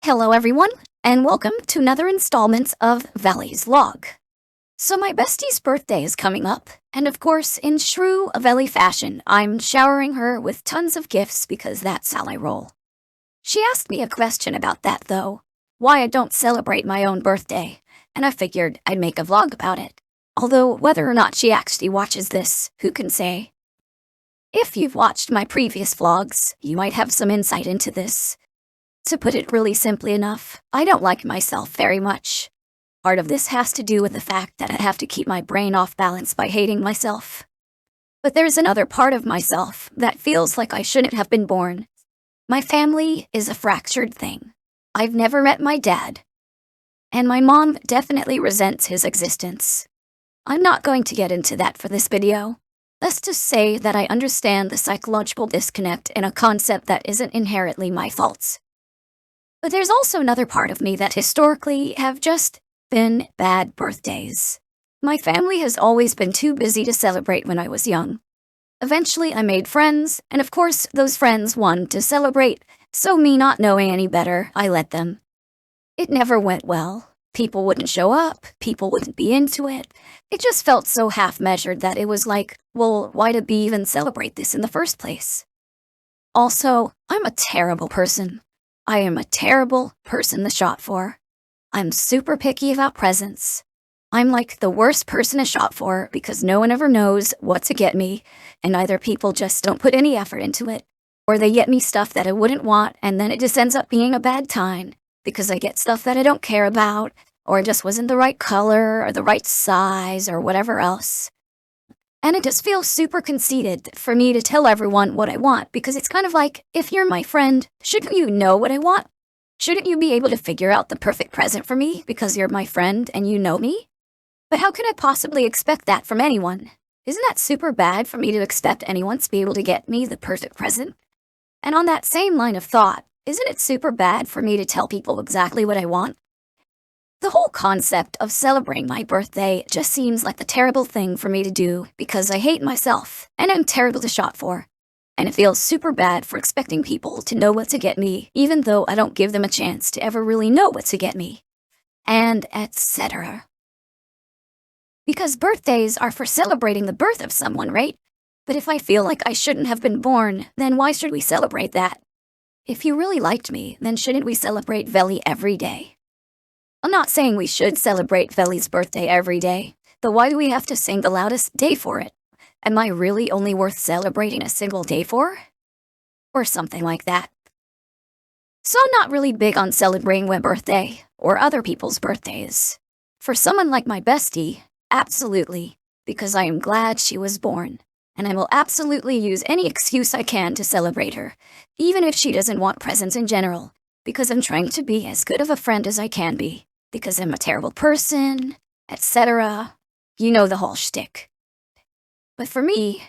Hello everyone, and welcome to another installment of Vely's vlog. So my bestie's birthday is coming up, and of course, in true Vely fashion, I'm showering her with tons of gifts because that's how I roll. She asked me a question about that though, why I don't celebrate my own birthday, and I figured I'd make a vlog about it. Although whether or not she actually watches this, who can say? If you've watched my previous vlogs, you might have some insight into this. To put it really simply enough, I don't like myself very much. Part of this has to do with the fact that I have to keep my brain off balance by hating myself. But there's another part of myself that feels like I shouldn't have been born. My family is a fractured thing. I've never met my dad. And my mom definitely resents his existence. I'm not going to get into that for this video. Let's just say that I understand the psychological disconnect in a concept that isn't inherently my fault. But there's also another part of me that historically have just been bad birthdays. My family has always been too busy to celebrate when I was young. Eventually I made friends, and of course those friends wanted to celebrate, so me not knowing any better, I let them. It never went well. People wouldn't show up, people wouldn't be into it. It just felt so half-measured that it was like, well, why did we even celebrate this in the first place? Also, I'm a terrible person. I am a terrible person to shop for. I'm super picky about presents. I'm like the worst person to shop for because no one ever knows what to get me, and either people just don't put any effort into it, or they get me stuff that I wouldn't want, and then it just ends up being a bad time because I get stuff that I don't care about, or it just wasn't the right color, or the right size, or whatever else. And it just feels super conceited for me to tell everyone what I want, because it's kind of like, if you're my friend, shouldn't you know what I want? Shouldn't you be able to figure out the perfect present for me because you're my friend and you know me? But how could I possibly expect that from anyone? Isn't that super bad for me to expect anyone to be able to get me the perfect present? And on that same line of thought, isn't it super bad for me to tell people exactly what I want? The whole concept of celebrating my birthday just seems like the terrible thing for me to do because I hate myself and I'm terrible to shop for. And it feels super bad for expecting people to know what to get me even though I don't give them a chance to ever really know what to get me. And etc. Because birthdays are for celebrating the birth of someone, right? But if I feel like I shouldn't have been born, then why should we celebrate that? If you really liked me, then shouldn't we celebrate Vely every day? I'm not saying we should celebrate Vely's birthday every day, but why do we have to sing the loudest day for it? Am I really only worth celebrating a single day for? Or something like that. So I'm not really big on celebrating my birthday, or other people's birthdays. For someone like my bestie, absolutely, because I am glad she was born, and I will absolutely use any excuse I can to celebrate her, even if she doesn't want presents in general, because I'm trying to be as good of a friend as I can be. Because I'm a terrible person, etc. You know the whole shtick. But for me,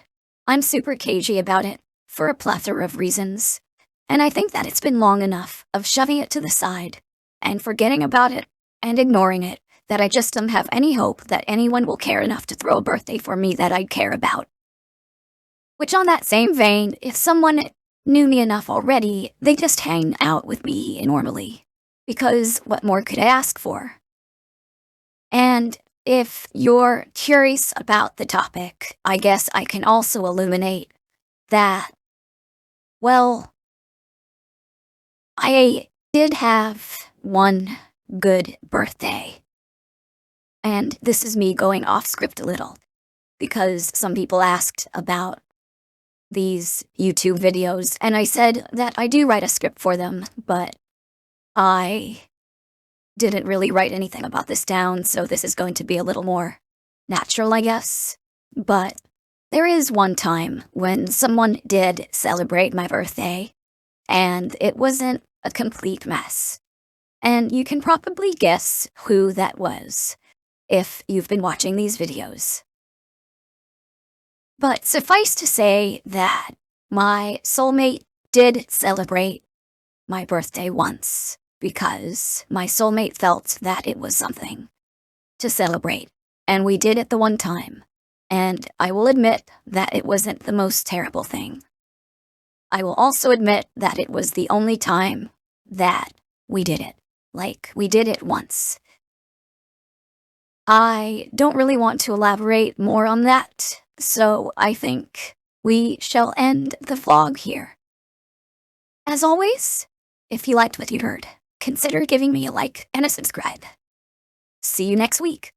I'm super cagey about it, for a plethora of reasons. And I think that it's been long enough of shoving it to the side, and forgetting about it, and ignoring it, that I just don't have any hope that anyone will care enough to throw a birthday for me that I'd care about. Which on that same vein, if someone knew me enough already, they just hang out with me normally. Because what more could I ask for? And if you're curious about the topic, I guess I can also illuminate that, well, I did have one good birthday. And this is me going off script a little, because some people asked about these YouTube videos, and I said that I do write a script for them, but I didn't really write anything about this down, so this is going to be a little more natural, I guess. But there is one time when someone did celebrate my birthday, and it wasn't a complete mess. And you can probably guess who that was, if you've been watching these videos. But suffice to say that my soulmate did celebrate my birthday once, because my soulmate felt that it was something to celebrate, and we did it the one time, and I will admit that it wasn't the most terrible thing. I will also admit that it was the only time that we did it. Like, we did it once. I don't really want to elaborate more on that, so I think we shall end the vlog here. As always, if you liked what you heard, consider giving me a like and a subscribe. See you next week.